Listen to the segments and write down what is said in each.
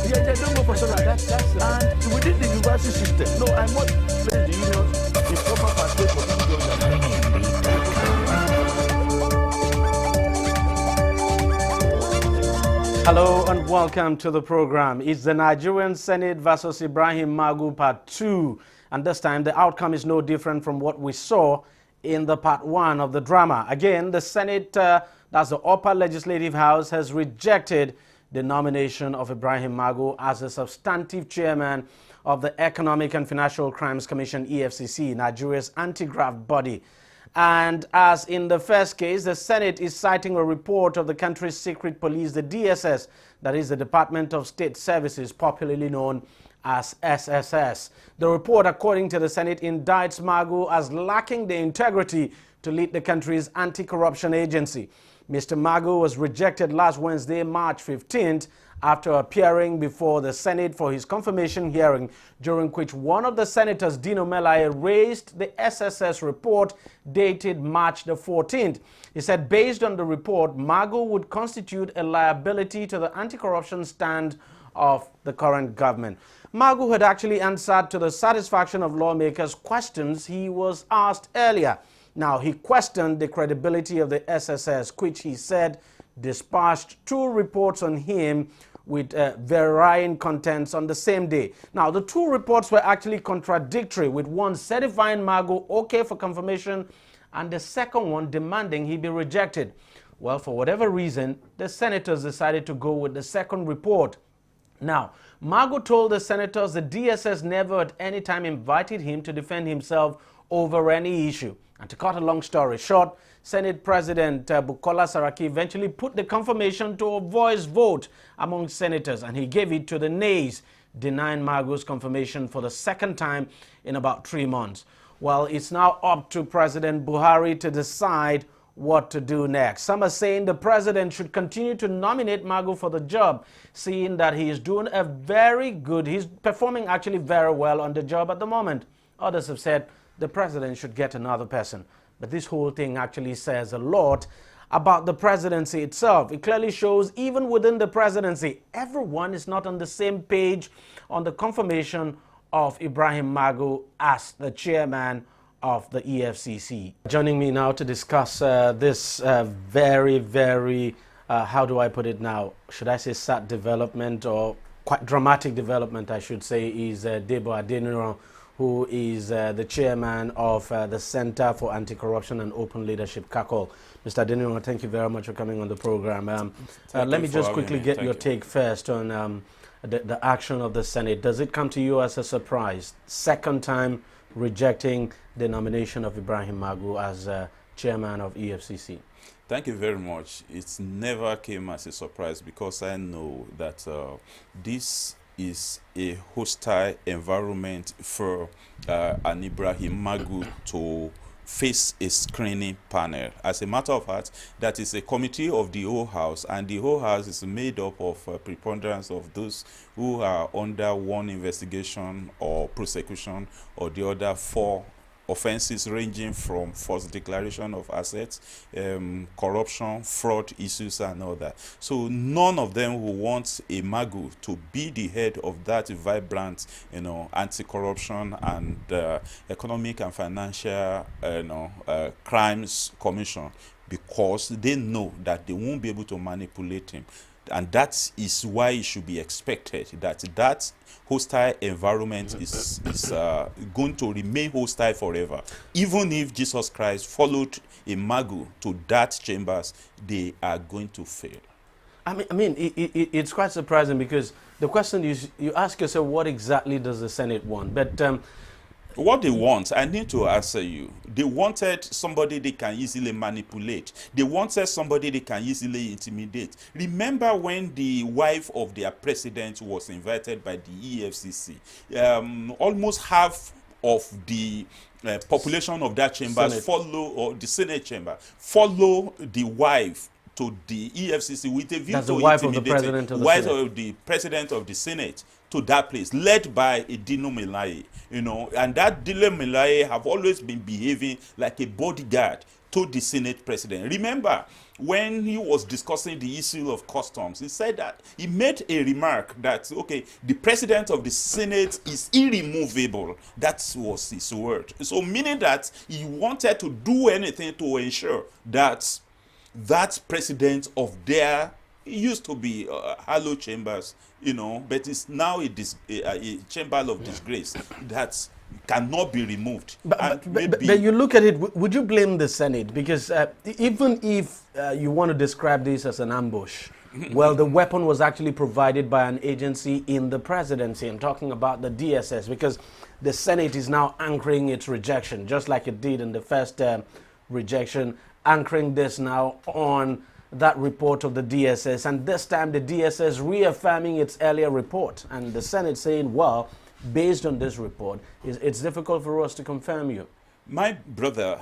Yeah, they don't go for salary. And within the university system, no, I must place the unions in proper pathway for people to understand. Hello and welcome to the program. It's the Nigerian Senate versus Ibrahim Magu Part 2. And this time the outcome is no different from what we saw in the Part 1 of the drama. Again, the Senate, that's the upper legislative house, has rejected the nomination of Ibrahim Magu as the substantive chairman of the Economic and Financial Crimes Commission, EFCC, Nigeria's anti-graft body. And as in the first case, the Senate is citing a report of the country's secret police, the DSS, that is the Department of State Services, popularly known as SSS. The report, according to the Senate, indicts Magu as lacking the integrity to lead the country's anti-corruption agency. Mr. Magu was rejected last Wednesday, March 15th, after appearing before the Senate for his confirmation hearing, during which one of the senators, Dino Melaye, raised the SSS report dated March the 14th. He said based on the report, Magu would constitute a liability to the anti-corruption stand of the current government. Magu had actually answered to the satisfaction of lawmakers questions he was asked earlier. Now, he questioned the credibility of the SSS, which he said dispatched two reports on him with varying contents on the same day. Now, the two reports were actually contradictory, with one certifying Magu okay for confirmation and the second one demanding he be rejected. Well, for whatever reason, the senators decided to go with the second report. Now, Magu told the senators the DSS never at any time invited him to defend himself over any issue. And to cut a long story short, Senate President Bukola Saraki eventually put the confirmation to a voice vote among senators, and he gave it to the nays, denying Magu's confirmation for the second time in about 3 months. Well, it's now up to President Buhari to decide what to do next. Some are saying the president should continue to nominate Magu for the job, seeing that he is doing a very good, he's performing actually very well on the job at the moment. Others have said the president should get another person. But this whole thing actually says a lot about the presidency itself. It clearly shows even within the presidency, everyone is not on the same page on the confirmation of Ibrahim Magu as the chairman of the EFCC. Joining me now to discuss this very, very, how do I put it now? Should I say sad development, or quite dramatic development, I should say, is Debo Adeniro, who is the chairman of the Center for Anti-Corruption and Open Leadership, CACOL. Mr. Adeniro, thank you very much for coming on the program. Let me just quickly get your take first on the action of the Senate. Does it come to you as a surprise? Second time rejecting the nomination of Ibrahim Magu as chairman of EFCC. Thank you very much. It never came as a surprise, because I know that this is a hostile environment for an Ibrahim Magu to face a screening panel. As a matter of fact, that is a committee of the whole house, and the whole house is made up of preponderance of those who are under one investigation or prosecution or the other for offenses ranging from false declaration of assets, corruption, fraud issues, and all that. So none of them who want a Magu to be the head of that vibrant, anti-corruption and economic and financial, crimes commission, because they know that they won't be able to manipulate him. And that is why it should be expected that hostile environment is going to remain hostile forever. Even if Jesus Christ followed a Magu to that chambers, they are going to fail. I mean, it's quite surprising, because the question is, you ask yourself, what exactly does the Senate want? But what they want, I need to answer you. They wanted somebody they can easily manipulate. They wanted somebody they can easily intimidate. Remember when the wife of their president was invited by the EFCC? Almost half of the population of that chamber or the Senate chamber, follow the wife to the EFCC with a view That's to the wife of the president of the Senate to that place, led by a Dino Melaye, and that Dino Melaye have always been behaving like a bodyguard to the Senate president. Remember, when he was discussing the issue of customs, he said that he made a remark that, okay, the president of the Senate is irremovable. That was his word. So meaning that he wanted to do anything to ensure that that president of their, it used to be Harlow Chambers, but it's now a chamber of disgrace that cannot be removed. But you look at it, would you blame the Senate? Because even if you want to describe this as an ambush, well, the weapon was actually provided by an agency in the presidency. I'm talking about the DSS, because the Senate is now anchoring its rejection, just like it did in the first rejection, anchoring this now on that report of the DSS. And this time the DSS reaffirming its earlier report, and the Senate saying, well, based on this report, it's difficult for us to confirm you. My brother,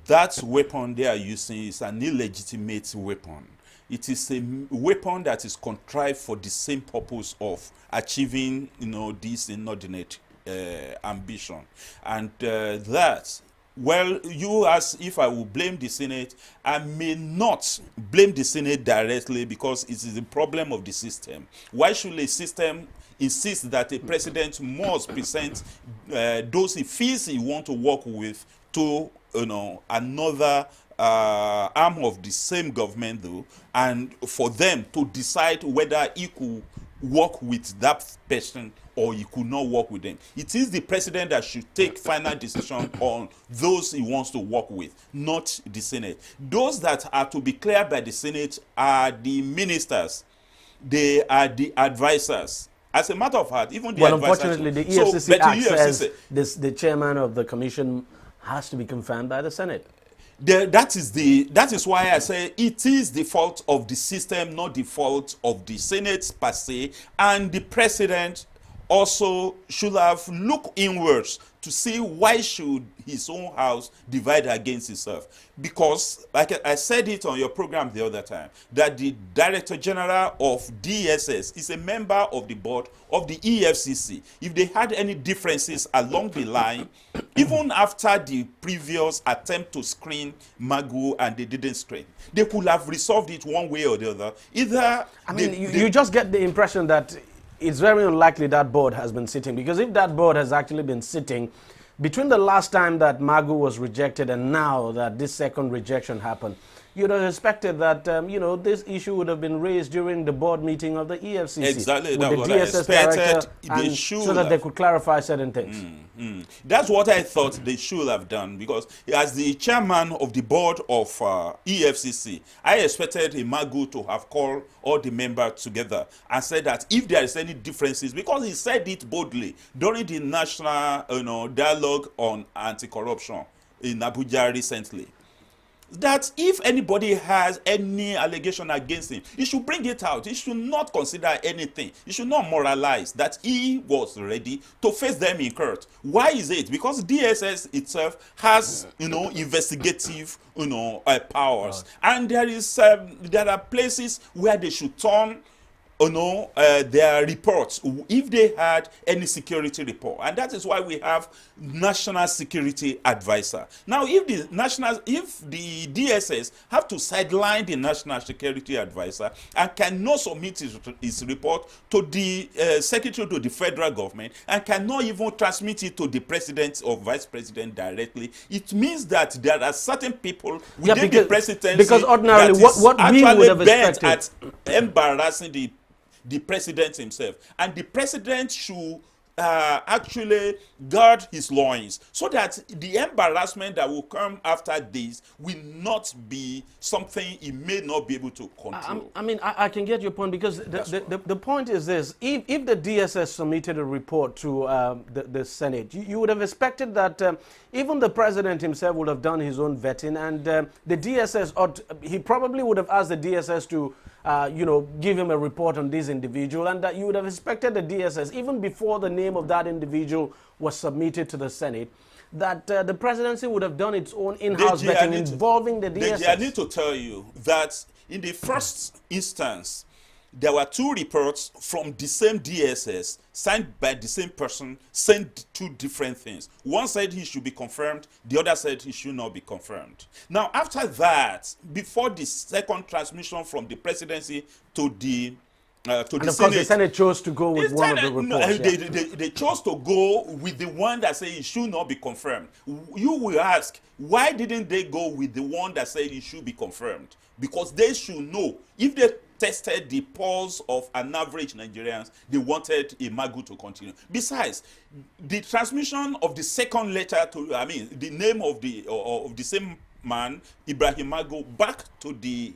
that weapon they are using is an illegitimate weapon. It is a weapon that is contrived for the same purpose of achieving, this inordinate ambition. And well, you ask if I will blame the Senate. I may not blame the Senate directly, because it is a problem of the system. Why should a system insist that a president must present those he feels he wants to work with to another arm of the same government, though, and for them to decide whether he could work with that person or he could not work with them? It is the president that should take final decision on those he wants to work with, not the Senate. Those that are to be cleared by the Senate are the ministers. They are the advisors. As a matter of fact, even the advisors. Unfortunately, the EFCC says the chairman of the commission has to be confirmed by the Senate. That is why I say it is the fault of the system, not the fault of the Senate per se. And the president also should have looked inwards to see why should his own house divide against itself. Because, like I said it on your program the other time, that the Director General of DSS is a member of the board of the EFCC. If they had any differences along the line, even after the previous attempt to screen Magu and they didn't screen, they could have resolved it one way or the other. Either you just get the impression that it's very unlikely that board has been sitting, because if that board has actually been sitting between the last time that Magu was rejected and now that this second rejection happened, you'd have expected that this issue would have been raised during the board meeting of the EFCC. Exactly, with that's the what DSS I expected. director, so that they could clarify certain things. That's what I thought they should have done, because as the chairman of the board of EFCC, I expected Magu to have called all the members together and said that if there is any differences, because he said it boldly during the national dialogue on anti-corruption in Abuja recently, that if anybody has any allegation against him, he should bring it out. He should not consider anything. He should not moralize, that he was ready to face them in court. Why is it? Because DSS itself has, investigative, powers. And there are places where they should turn their reports if they had any security report. And that is why we have national security advisor. Now, if the DSS have to sideline the national security advisor and cannot submit his report to the secretary to the federal government and cannot even transmit it to the president or vice president directly, it means that there are certain people within the presidency because ordinarily what we would have expected at embarrassing the president himself. And the president should actually guard his loins, so that the embarrassment that will come after this will not be something he may not be able to control. I can get your point, because the point is this: if the DSS submitted a report to the Senate, you would have expected that even the president himself would have done his own vetting, and the DSS, he probably would have asked the DSS to give him a report on this individual, and that you would have expected the DSS, even before the name of that individual was submitted to the Senate, that the presidency would have done its own in-house vetting involving the DSS. I need to tell you that in the first instance, there were two reports from the same DSS, signed by the same person, sent two different things. One said he should be confirmed, the other said he should not be confirmed. Now, after that, before the second transmission from the presidency to the and of course, the Senate chose to go with one of the reports. They chose to go with the one that said it should not be confirmed. You will ask, why didn't they go with the one that said it should be confirmed? Because they should know. If they tested the pulse of an average Nigerians, they wanted a Magu to continue. Besides, the transmission of the second letter to, the name of the same man, Ibrahim Magu, back to the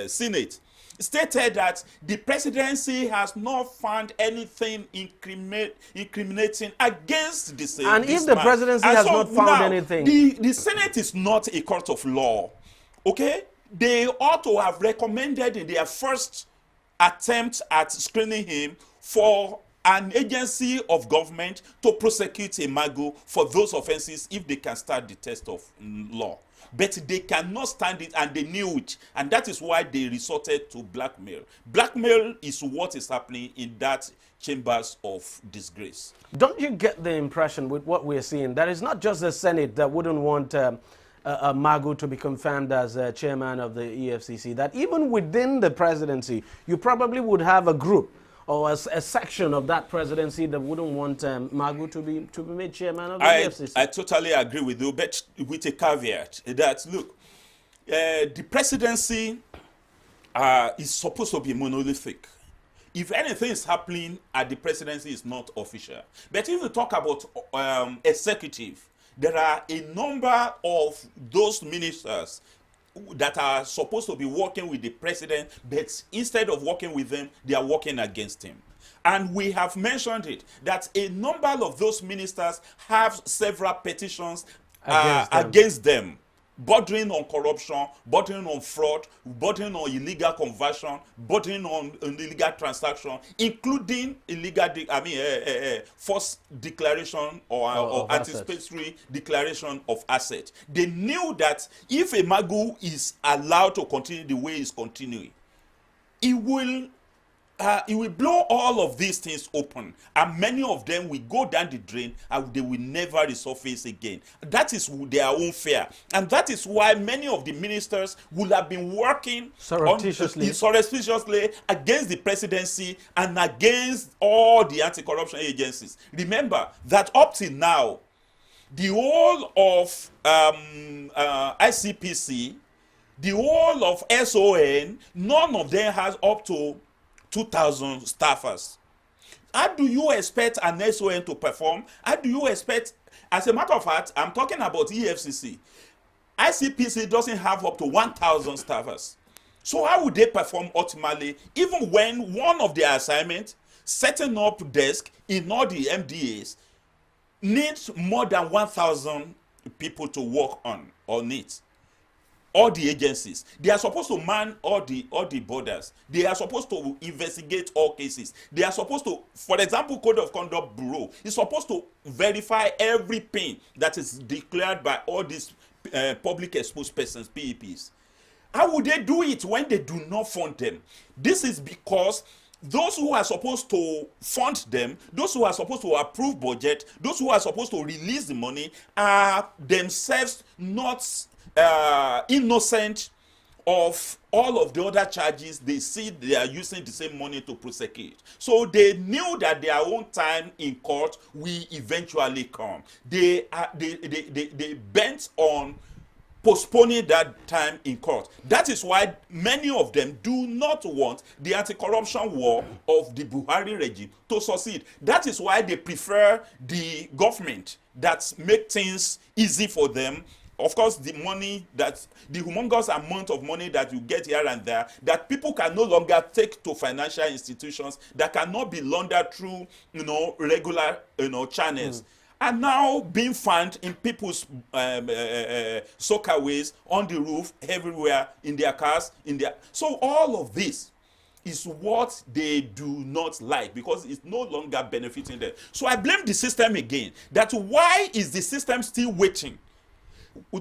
Senate, stated that the presidency has not found anything incriminating against the same. And if the presidency has not found anything, the Senate is not a court of law. Okay, they ought to have recommended in their first attempt at screening him for an agency of government to prosecute a Magu for those offenses if they can start the test of law. But they cannot stand it, and they knew it, and that is why they resorted to blackmail. Blackmail is what is happening in that chambers of disgrace. Don't you get the impression with what we're seeing that it's not just the Senate that wouldn't want Magu to be confirmed as chairman of the EFCC, that even within the presidency, you probably would have a group or a section of that presidency that wouldn't want Magu to be made chairman of the EFCC. I totally agree with you, but with a caveat that, look, the presidency is supposed to be monolithic. If anything is happening at the presidency, it's not official. But if you talk about executive, there are a number of those ministers that are supposed to be working with the president, but instead of working with them, they are working against him. And we have mentioned it, that a number of those ministers have several petitions against them, bordering on corruption, bordering on fraud, bordering on illegal conversion, bordering on illegal transaction, including illegal, false declaration or anticipatory declaration of asset. They knew that if a Magu is allowed to continue the way it's continuing, it will blow all of these things open, and many of them will go down the drain and they will never resurface again. That is their own fear, and that is why many of the ministers will have been working surreptitiously against the presidency and against all the anti-corruption agencies. Remember that up till now, the whole of ICPC, the whole of SON, none of them has up to 2,000 staffers. How do you expect an SON to perform? How do you expect, as a matter of fact, I'm talking about EFCC. ICPC doesn't have up to 1,000 staffers. So how would they perform ultimately, even when one of their assignments, setting up desk in all the MDAs, needs more than 1,000 people to work on it? All the agencies, they are supposed to man all the borders. They are supposed to investigate all cases. They are supposed to, for example, Code of Conduct Bureau is supposed to verify every pin that is declared by all these public exposed persons, PEPs. How would they do it when they do not fund them? This is because those who are supposed to fund them, those who are supposed to approve budget, those who are supposed to release the money are themselves not innocent of all of the other charges. They see they are using the same money to prosecute. So they knew that their own time in court will eventually come. They bent on postponing that time in court. That is why many of them do not want the anti-corruption war of the Buhari regime to succeed. That is why they prefer the government that make things easy for them. Of course, the money the humongous amount of money that you get here and there, that people can no longer take to financial institutions, that cannot be laundered through, regular, channels, are now being found in people's soccerways, on the roof, everywhere, in their cars, So all of this is what they do not like, because it's no longer benefiting them. So I blame the system again. That why is the system still waiting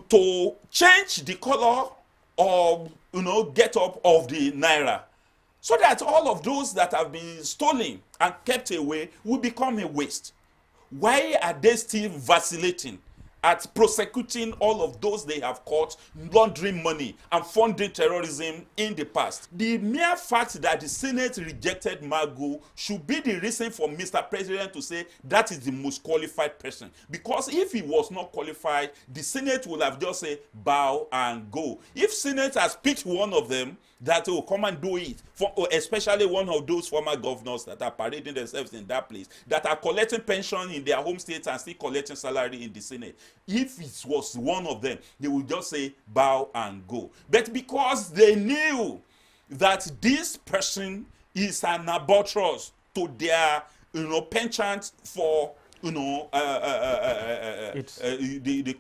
to change the color of, get up of the naira? so that all of those that have been stolen and kept away will become a waste. Why are they still vacillating at prosecuting all of those they have caught laundering money and funding terrorism in the past? The mere fact that the Senate rejected Magu should be the reason for Mr. President to say that is the most qualified person. Because if he was not qualified, the Senate would have just said bow and go. If Senate has picked one of them that will come and do it, especially one of those former governors that are parading themselves in that place, that are collecting pension in their home states and still collecting salary in the Senate. If it was one of them, they would just say bow and go. But because they knew that this person is an albatross to their penchant for the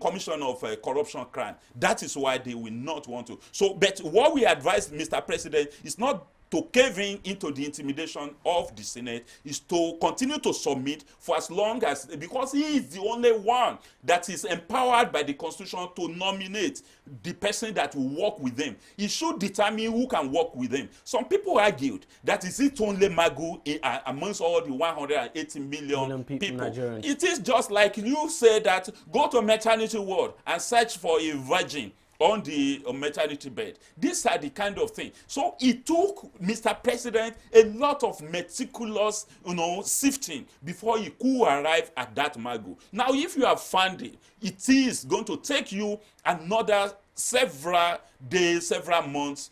commission of corruption crime. That is why they will not want to. So, but what we advise Mr. President is not to cave into the intimidation of the Senate, is to continue to submit for as long as, because he is the only one that is empowered by the Constitution to nominate the person that will work with them. He should determine who can work with them. Some people argued that is it only Magu amongst all the 180 million people. Nigerians. It is just like you say that go to maternity ward and search for a virgin on the maternity bed. These are the kind of thing. So it took Mr. President a lot of meticulous, sifting before he could arrive at that Magu. Now, if you have found it, it is going to take you another several days, several months,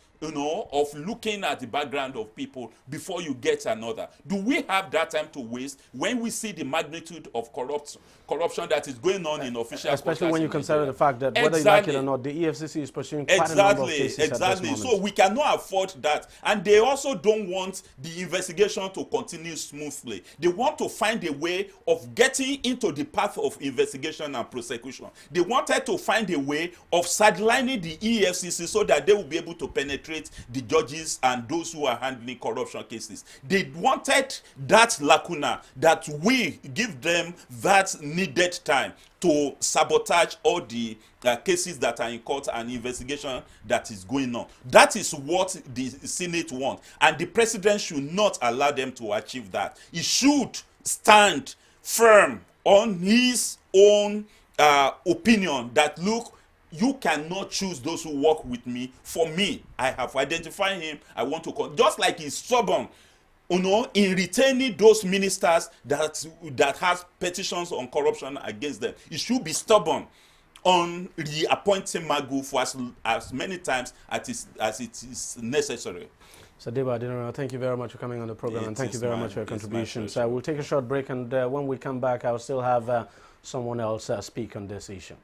of looking at the background of people before you get another. Do we have that time to waste when we see the magnitude of corruption that is going on in official, especially when you consider the fact that whether you like it or not, the EFCC is pursuing quite a number of cases at this moment. So we cannot afford that. And they also don't want the investigation to continue smoothly. They want to find a way of getting into the path of investigation and prosecution. They wanted to find a way of sidelining the EFCC so that they will be able to penetrate the judges and those who are handling corruption cases. They wanted that lacuna, that we give them that needed time to sabotage all the cases that are in court and investigation that is going on. That is what the Senate wants, and the president should not allow them to achieve that. He should stand firm on his own opinion that, look, you cannot choose those who work with me. For me, I have identified him. I want to just like he's stubborn, in retaining those ministers that has petitions on corruption against them. He should be stubborn on reappointing Magu for as many times as it is necessary. So Deba Adinora, thank you very much for coming on the program, and thank you very much for your contribution. So we'll take a short break, and when we come back, I'll still have someone else speak on this issue.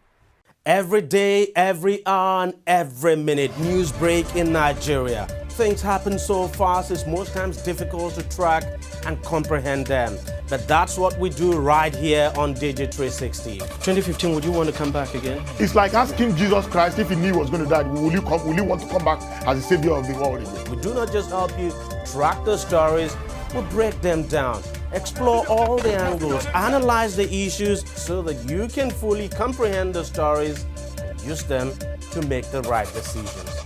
Every day, every hour, and every minute, news break in Nigeria. Things happen so fast, it's most times difficult to track and comprehend them. But that's what we do right here on DEJI360. 2015, would you want to come back again? It's like asking Jesus Christ if he knew he was going to die, will you want to come back as the savior of the world again? We do not just help you track the stories, we break them down, explore all the angles, analyze the issues so that you can fully comprehend the stories and use them to make the right decisions.